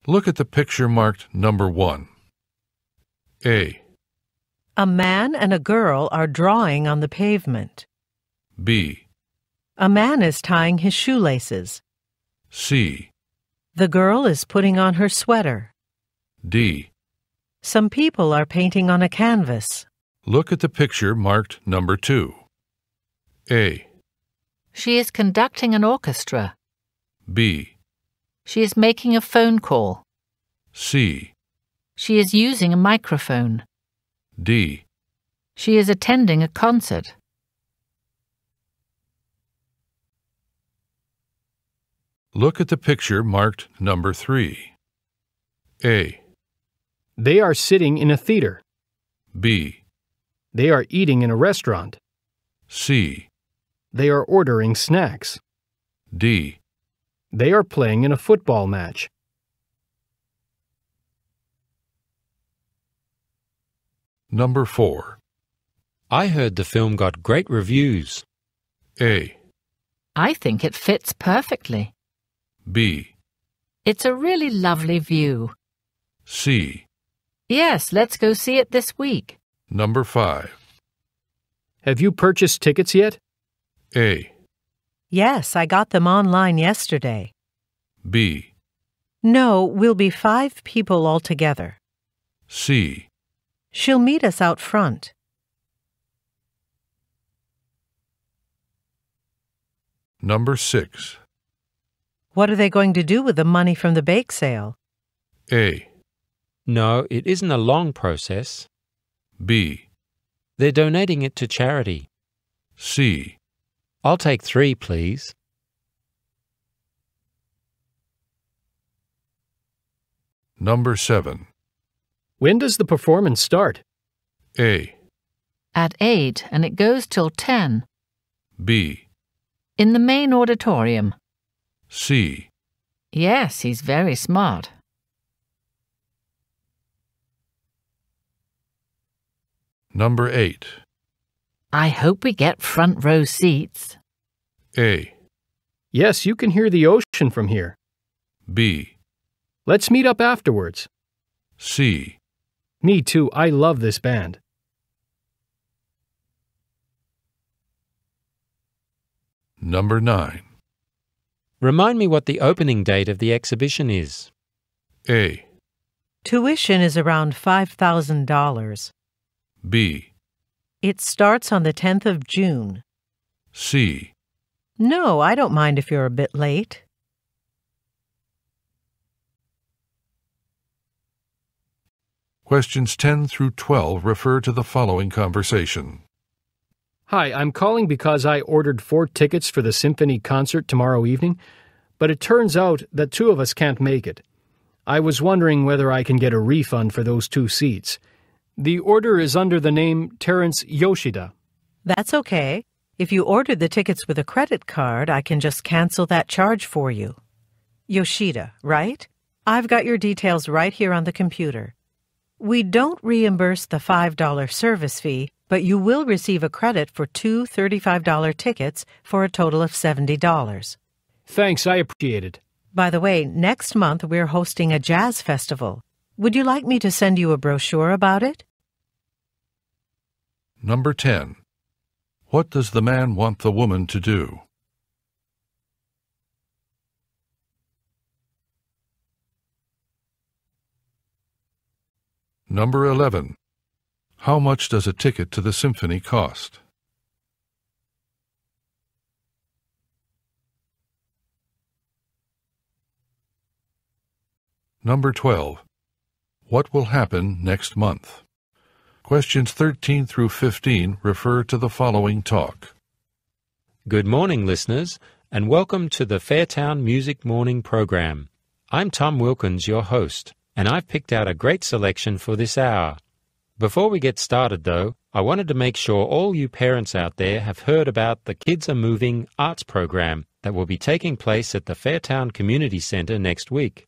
Look at the picture marked number 1. A. A man and a girl are drawing on the pavement. B. A man is tying his shoelaces. C. The girl is putting on her sweater. D. Some people are painting on a canvas. Look at the picture marked number 2. A. She is conducting an orchestra. B. She is making a phone call. C. She is using a microphone. D. She is attending a concert. Look at the picture marked number 3. A. They are sitting in a theater. B. They are eating in a restaurant. C. They are ordering snacks. D. They are playing in a football match. Number 4. I heard the film got great reviews. A. I think it fits perfectly. B. It's a really lovely view. C. Yes, let's go see it this week. Number 5. Have you purchased tickets yet? A. Yes, I got them online yesterday. B. No, we'll be 5 people altogether. C. She'll meet us out front. Number 6. What are they going to do with the money from the bake sale? A. No, it isn't a long process. B. They're donating it to charity. C. I'll take 3, please. Number 7. When does the performance start? A. At 8, and it goes till 10. B. In the main auditorium. C. Yes, he's very smart. Number 8. I hope we get front row seats. A. Yes, you can hear the ocean from here. B. Let's meet up afterwards. C. Me too, I love this band. Number 9. Remind me what the opening date of the exhibition is. A. Tuition is around $5,000. B. It starts on the 10th of June. C. No, I don't mind if you're a bit late. Questions 10 through 12 refer to the following conversation. Hi, I'm calling because I ordered 4 tickets for the symphony concert tomorrow evening, but it turns out that 2 of us can't make it. I was wondering whether I can get a refund for those 2 seats. The order is under the name Terence Yoshida. That's okay. If you ordered the tickets with a credit card, I can just cancel that charge for you. Yoshida, right? I've got your details right here on the computer. We don't reimburse the $5 service fee, but you will receive a credit for 2 $35 tickets for a total of $70. Thanks, I appreciate it. By the way, next month we're hosting a jazz festival. Would you like me to send you a brochure about it? Number 10. What does the man want the woman to do? Number 11. How much does a ticket to the symphony cost? Number 12. What will happen next month? Questions 13 through 15 refer to the following talk. Good morning, listeners, and welcome to the Fairtown Music Morning Program. I'm Tom Wilkins, your host, and I've picked out a great selection for this hour. Before we get started, though, I wanted to make sure all you parents out there have heard about the Kids Are Moving arts program that will be taking place at the Fairtown Community Centre next week.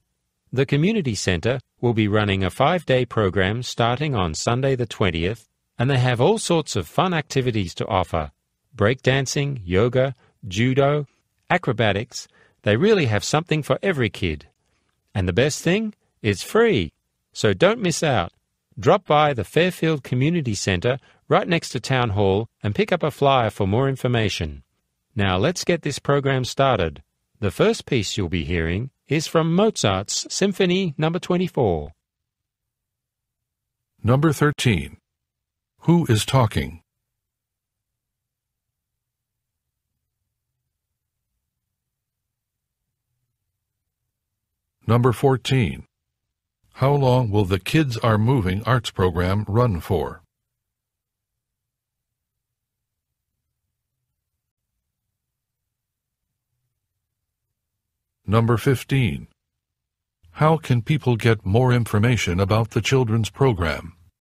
The Community Centre will be running a 5-day program starting on Sunday the 20th, and they have all sorts of fun activities to offer. Breakdancing, yoga, judo, acrobatics. They really have something for every kid. And the best thing? It's free, so don't miss out. Drop by the Fairfield Community Centre right next to Town Hall and pick up a flyer for more information. Now let's get this program started. The first piece you'll be hearing is from Mozart's Symphony No. 24. Number 13. Who is talking? Number 14. How long will the Kids Are Moving arts program run for? Number 15. How can people get more information about the children's program?